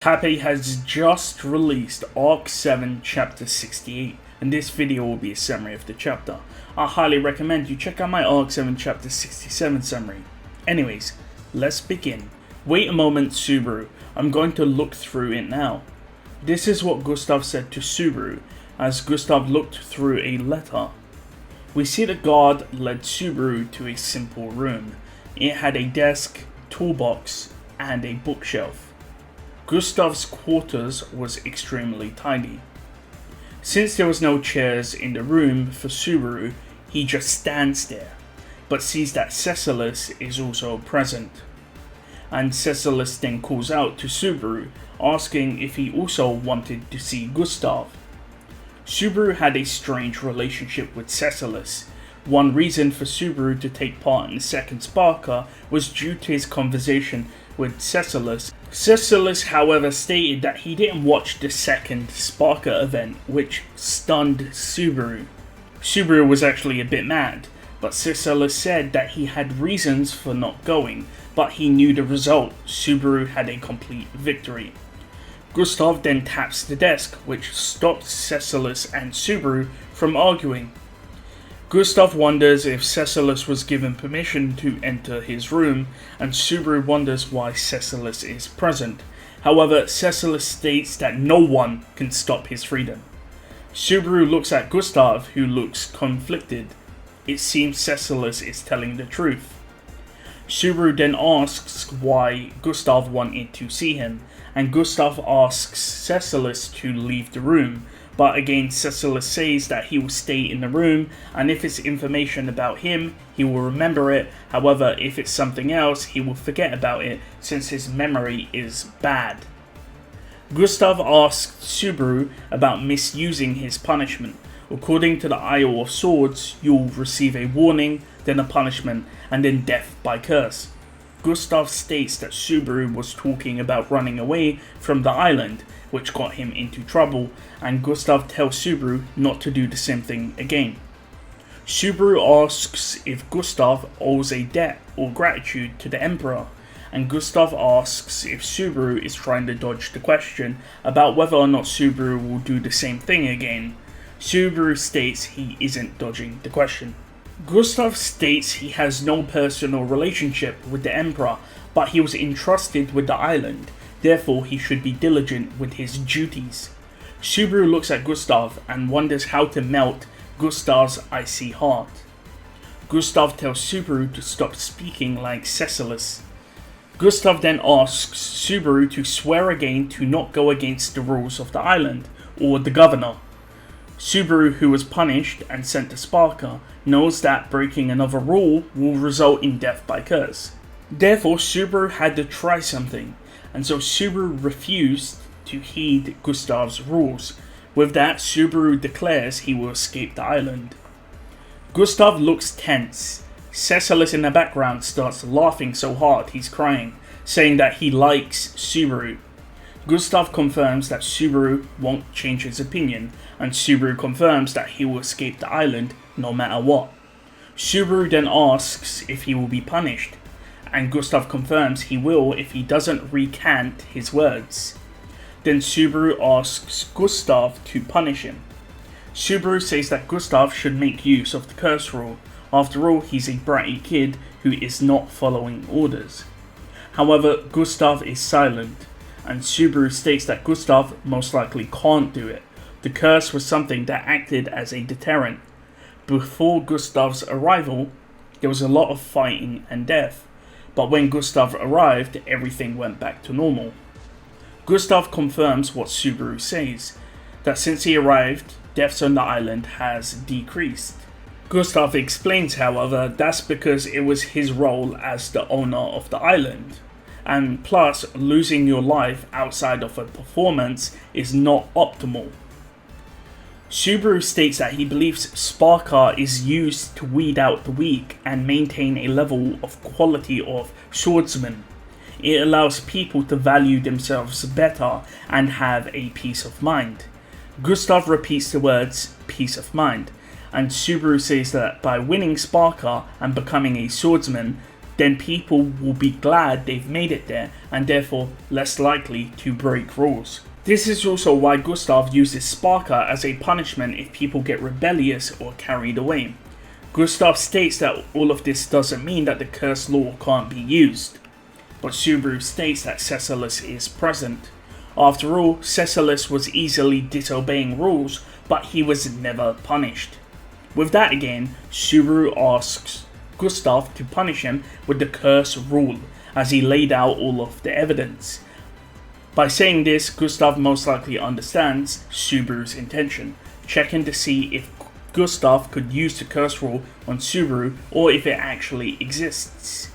Kappei has just released Arc 7 Chapter 68, and this video will be a summary of the chapter. I highly recommend you check out my Arc 7 Chapter 67 summary. Anyways, let's begin. Wait a moment, Subaru. I'm going to look through it now. This is what Gustav said to Subaru, as Gustav looked through a letter. We see the guard led Subaru to a simple room. It had a desk, toolbox, and a bookshelf. Gustav's quarters was extremely tidy. Since there was no chairs in the room for Subaru, he just stands there, but sees that Cecilis is also present. And Cecilis then calls out to Subaru, asking if he also wanted to see Gustav. Subaru had a strange relationship with Cecilis. One reason for Subaru to take part in the second Sparker was due to his conversation with Cecilis. Cecilis, however, stated that he didn't watch the second Sparker event, which stunned Subaru. Subaru was actually a bit mad, but Cecilis said that he had reasons for not going, but he knew the result. Subaru had a complete victory. Gustav then taps the desk, which stops Cecilis and Subaru from arguing. Gustav wonders if Cecilis was given permission to enter his room, and Subaru wonders why Cecilis is present. However, Cecilis states that no one can stop his freedom. Subaru looks at Gustav, who looks conflicted. It seems Cecilis is telling the truth. Subaru then asks why Gustav wanted to see him, and Gustav asks Cecilis to leave the room. But again, Cecilis says that he will stay in the room, and if it's information about him, he will remember it. However, if it's something else, he will forget about it, since his memory is bad. Gustav asks Subaru about misusing his punishment. According to the Isle of Swords, you'll receive a warning, then a punishment, and then death by curse. Gustav states that Subaru was talking about running away from the island, which got him into trouble, and Gustav tells Subaru not to do the same thing again. Subaru asks if Gustav owes a debt or gratitude to the Emperor, and Gustav asks if Subaru is trying to dodge the question about whether or not Subaru will do the same thing again. Subaru states he isn't dodging the question. Gustav states he has no personal relationship with the Emperor, but he was entrusted with the island. Therefore, he should be diligent with his duties. Subaru looks at Gustav and wonders how to melt Gustav's icy heart. Gustav tells Subaru to stop speaking like Cecilis. Gustav then asks Subaru to swear again to not go against the rules of the island, or the governor. Subaru, who was punished and sent to Sparker, knows that breaking another rule will result in death by curse. Therefore, Subaru had to try something, and so Subaru refused to heed Gustav's rules. With that, Subaru declares he will escape the island. Gustav looks tense. Cecilis in the background starts laughing so hard he's crying, saying that he likes Subaru. Gustav confirms that Subaru won't change his opinion, and Subaru confirms that he will escape the island no matter what. Subaru then asks if he will be punished, and Gustav confirms he will if he doesn't recant his words. Then Subaru asks Gustav to punish him. Subaru says that Gustav should make use of the curse rule. After all, he's a bratty kid who is not following orders. However, Gustav is silent, and Subaru states that Gustav most likely can't do it. The curse was something that acted as a deterrent. Before Gustav's arrival, there was a lot of fighting and death, but when Gustav arrived, everything went back to normal. Gustav confirms what Subaru says, that since he arrived, deaths on the island has decreased. Gustav explains, however, that's because it was his role as the owner of the island. And plus, losing your life outside of a performance is not optimal. Subaru states that he believes Sparker is used to weed out the weak and maintain a level of quality of swordsman. It allows people to value themselves better and have a peace of mind. Gustav repeats the words peace of mind, and Subaru says that by winning Sparker and becoming a swordsman, then people will be glad they've made it there and therefore less likely to break rules. This is also why Gustav uses Sparka as a punishment if people get rebellious or carried away. Gustav states that all of this doesn't mean that the cursed law can't be used, but Subaru states that Cecilus is present. After all, Cecilus was easily disobeying rules, but he was never punished. With that again, Subaru asks Gustav to punish him with the curse rule, as he laid out all of the evidence. By saying this, Gustav most likely understands Subaru's intention, checking to see if Gustav could use the curse rule on Subaru or if it actually exists.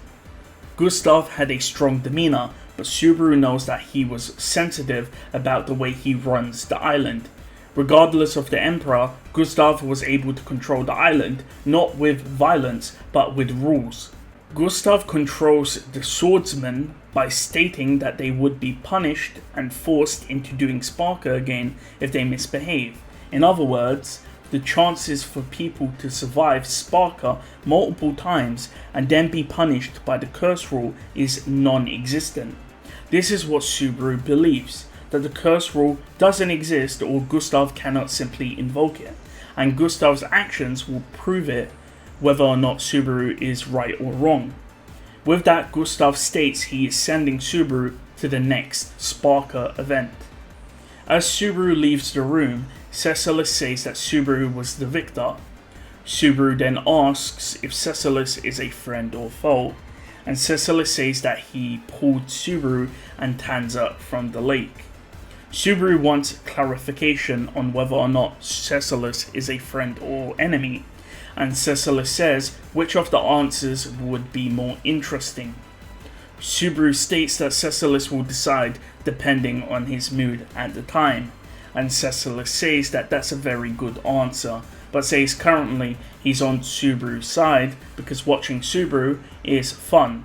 Gustav had a strong demeanor, but Subaru knows that he was sensitive about the way he runs the island. Regardless of the Emperor, Gustav was able to control the island, not with violence, but with rules. Gustav controls the swordsmen by stating that they would be punished and forced into doing Sparka again if they misbehave. In other words, the chances for people to survive Sparka multiple times and then be punished by the curse rule is non-existent. This is what Subaru believes, that the curse rule doesn't exist or Gustav cannot simply invoke it, and Gustav's actions will prove it whether or not Subaru is right or wrong. With that, Gustav states he is sending Subaru to the next Sparka event. As Subaru leaves the room, Cecilus says that Subaru was the victor. Subaru then asks if Cecilus is a friend or foe, and Cecilus says that he pulled Subaru and Tanza from the lake. Subaru wants clarification on whether or not Cecilus is a friend or enemy, and Cecilus says which of the answers would be more interesting. Subaru states that Cecilus will decide depending on his mood at the time, and Cecilus says that that's a very good answer, but says currently he's on Subaru's side because watching Subaru is fun.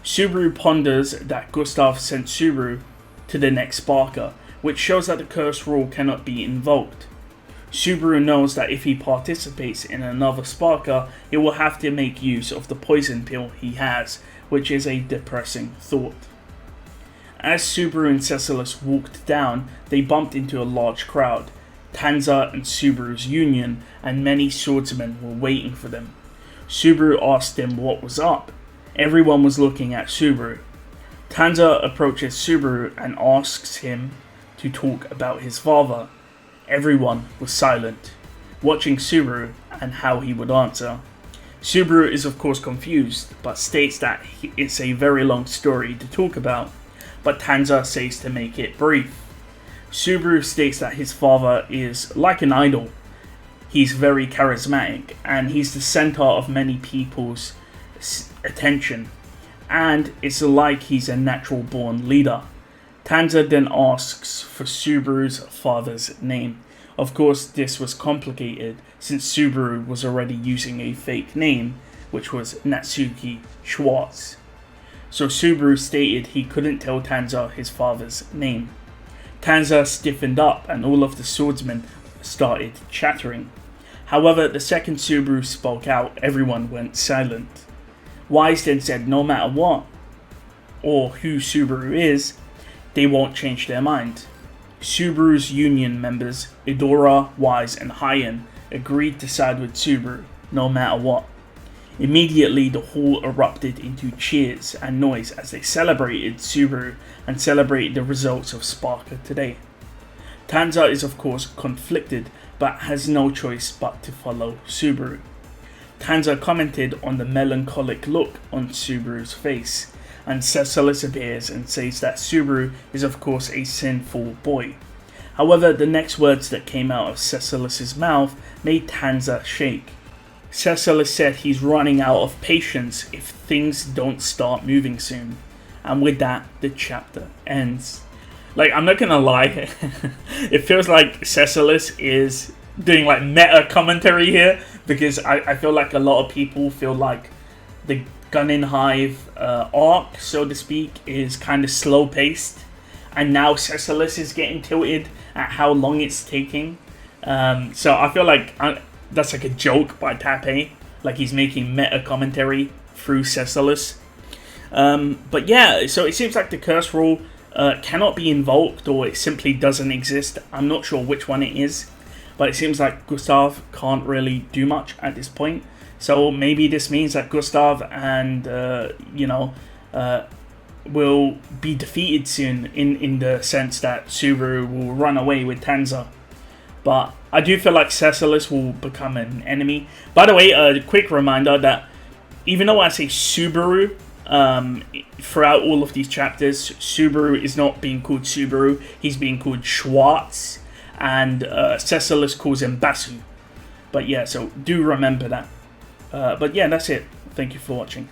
Subaru ponders that Gustav sent Subaru to the next Sparka, which shows that the curse rule cannot be invoked. Subaru knows that if he participates in another Sparka, he will have to make use of the poison pill he has, which is a depressing thought. As Subaru and Cecilus walked down, they bumped into a large crowd. Tanza and Subaru's union and many swordsmen were waiting for them. Subaru asked them what was up. Everyone was looking at Subaru. Tanza approaches Subaru and asks him to talk about his father. Everyone was silent, watching Subaru and how he would answer. Subaru is of course confused, but states that it's a very long story to talk about, but Tanza says to make it brief. Subaru states that his father is like an idol. He's very charismatic, and he's the center of many people's attention, and it's like he's a natural born leader. Tanza then asks for Subaru's father's name. Of course, this was complicated since Subaru was already using a fake name, which was Natsuki Schwartz. So Subaru stated he couldn't tell Tanza his father's name. Tanza stiffened up and all of the swordsmen started chattering. However, the second Subaru spoke out, everyone went silent. Wise then said no matter what, or who Subaru is, they won't change their mind. Subaru's union members, Idora, Wise, and Hyen, agreed to side with Subaru, no matter what. Immediately, the hall erupted into cheers and noise as they celebrated Subaru and celebrated the results of Sparka today. Tanza is of course conflicted, but has no choice but to follow Subaru. Tanza commented on the melancholic look on Subaru's face, and Cecilus appears and says that Subaru is of course a sinful boy. However, the next words that came out of Cecilus's mouth made Tanza shake. Cecilus said he's running out of patience if things don't start moving soon. And with that, the chapter ends. Like, I'm not gonna lie, it feels like Cecilus is doing like meta commentary here, because I feel like a lot of people feel like the Gunnin Hive arc, so to speak, is kind of slow paced, and now Cecilus is getting tilted at how long it's taking. So I feel like that's like a joke by Tape, like he's making meta commentary through Cecilus. But yeah, so it seems like the curse rule cannot be invoked, or it simply doesn't exist. I'm not sure which one it is, but it seems like Gustav can't really do much at this point. So maybe this means that Gustav and will be defeated soon, in the sense that Subaru will run away with Tanza. But I do feel like Cecilus will become an enemy. By the way, a quick reminder that even though I say Subaru throughout all of these chapters, Subaru is not being called Subaru. He's being called Schwartz, and Cecilus calls him Basu. But yeah, so do remember that. But yeah, that's it. Thank you for watching.